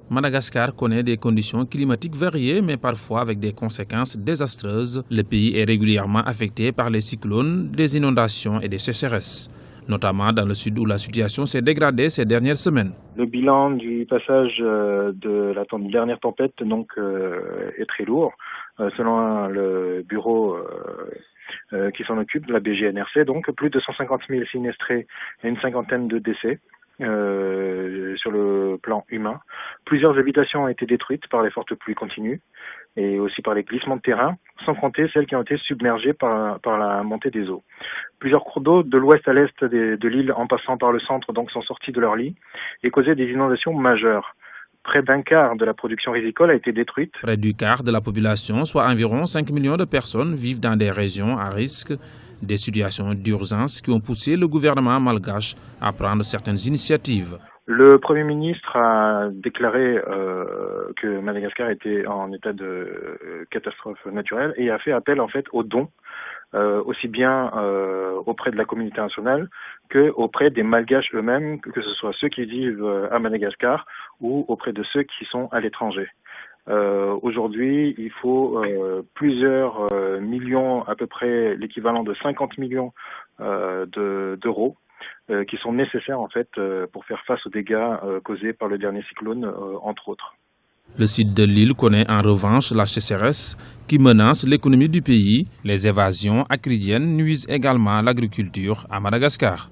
Madagascar connaît des conditions climatiques variées, mais parfois avec des conséquences désastreuses. Le pays est régulièrement affecté par les cyclones, des inondations et des sécheresses, notamment dans le sud où la situation s'est dégradée ces dernières semaines. Le bilan du passage de la dernière tempête est très lourd. Selon le bureau qui s'en occupe, de la BGNRC, donc plus de 150 000 sinistrés et une cinquantaine de décès. Sur le plan humain. Plusieurs habitations ont été détruites par les fortes pluies continues et aussi par les glissements de terrain, sans compter celles qui ont été submergées par la montée des eaux. Plusieurs cours d'eau de l'ouest à l'est de l'île en passant par le centre sont sortis de leur lit et causaient des inondations majeures. Près d'un quart de la production rizicole a été détruite. Près du quart de la population, soit environ 5 millions de personnes, vivent dans des régions à risque. Des situations d'urgence qui ont poussé le gouvernement malgache à prendre certaines initiatives. Le Premier ministre a déclaré que Madagascar était en état de catastrophe naturelle et a fait appel aux dons, aussi bien auprès de la communauté internationale que auprès des Malgaches eux-mêmes, que ce soit ceux qui vivent à Madagascar ou auprès de ceux qui sont à l'étranger. Aujourd'hui, il faut plusieurs millions, à peu près l'équivalent de 50 millions d'euros qui sont nécessaires pour faire face aux dégâts causés par le dernier cyclone, entre autres. Le sud de l'île connaît en revanche la sécheresse qui menace l'économie du pays. Les évasions acridiennes nuisent également à l'agriculture à Madagascar.